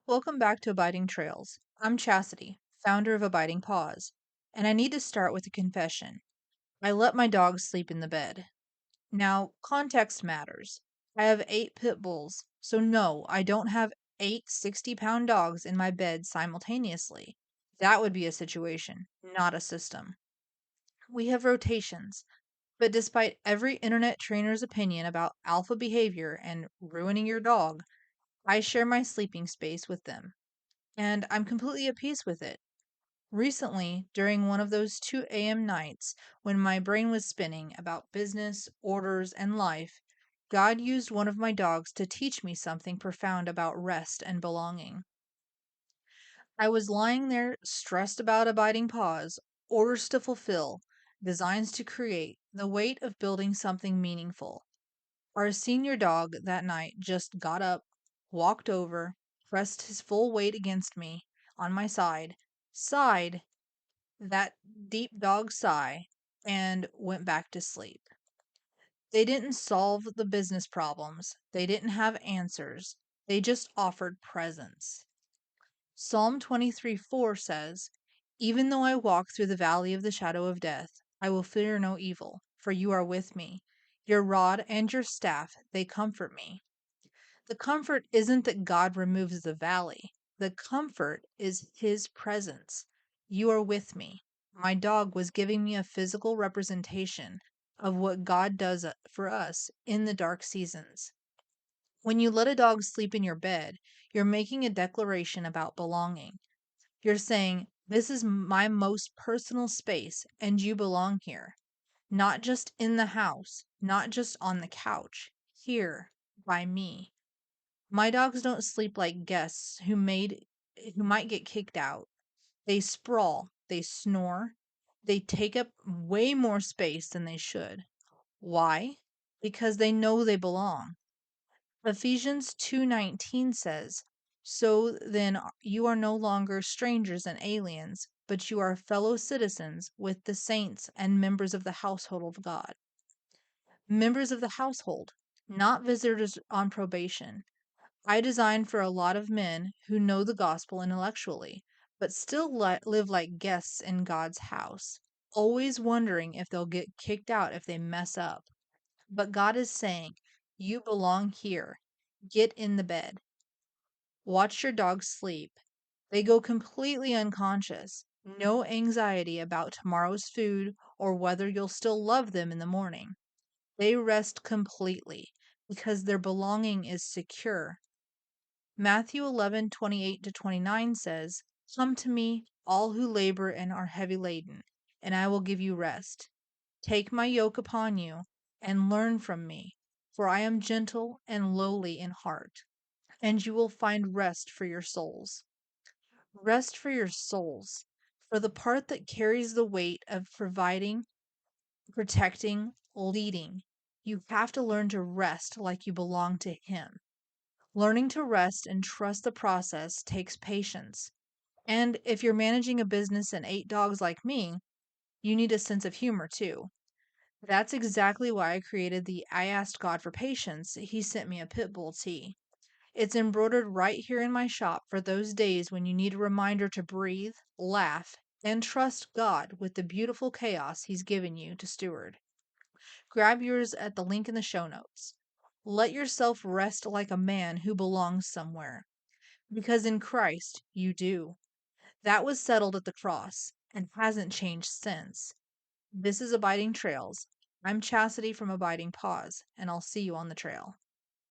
Welcome back to Abiding Trails. I'm Chastity, founder of Abiding PAWS, and I need to start with a confession. I let my dog sleep in the bed. Now, context matters. I have 8 pitbulls, so no, I don't have 8 60-pound dogs in my bed simultaneously. That would be a situation, not a system. We have rotations, but despite every internet trainer's opinion about alpha behavior and ruining your dog, I share my sleeping space with them. And I'm completely at peace with it. Recently, during one of those 2 a.m. nights when my brain was spinning about business, orders, and life, God used one of my dogs to teach me something profound about rest and belonging. I was lying there, stressed about abiding pause, orders to fulfill, designs to create, the weight of building something meaningful. Our senior dog that night just got up, walked over, pressed his full weight against me on my side, sighed that deep dog sigh, and went back to sleep. They didn't solve the business problems, they didn't have answers, they just offered presence. Psalm 23:4 says, "Even though I walk through the valley of the shadow of death, I will fear no evil, for you are with me. Your rod and your staff, they comfort me." The comfort isn't that God removes the valley. The comfort is his presence. You are with me. My dog was giving me a physical representation of what God does for us in the dark seasons. When you let a dog sleep in your bed, you're making a declaration about belonging. You're saying, "This is my most personal space, and you belong here. Not just in the house, not just on the couch, here by me." My dogs don't sleep like guests who might get kicked out. They sprawl, they snore, they take up way more space than they should. Why? Because they know they belong. Ephesians 2:19 says, "So then you are no longer strangers and aliens, but you are fellow citizens with the saints and members of the household of God." Members of the household, not visitors on probation. I design for a lot of men who know the gospel intellectually, but still live like guests in God's house, always wondering if they'll get kicked out if they mess up. But God is saying, "You belong here. Get in the bed. Watch your dogs sleep. They go completely unconscious. No anxiety about tomorrow's food or whether you'll still love them in the morning. They rest completely because their belonging is secure." Matthew 11:28-29 says, "Come to me, all who labor and are heavy laden, and I will give you rest. Take my yoke upon you and learn from me, for I am gentle and lowly in heart, and you will find rest for your souls." Rest for your souls, for the part that carries the weight of providing, protecting, leading. You have to learn to rest like you belong to Him. Learning to rest and trust the process takes patience. And if you're managing a business and 8 dogs like me, you need a sense of humor too. That's exactly why I created the "I Asked God for Patience, He Sent Me a Pitbull" tee. It's embroidered right here in my shop for those days when you need a reminder to breathe, laugh, and trust God with the beautiful chaos He's given you to steward. Grab yours at the link in the show notes. Let yourself rest like a man who belongs somewhere, because in Christ you do. That was settled at the cross and hasn't changed since. This is Abiding Trails. I'm Chastity from Abiding Paws, and I'll see you on the trail.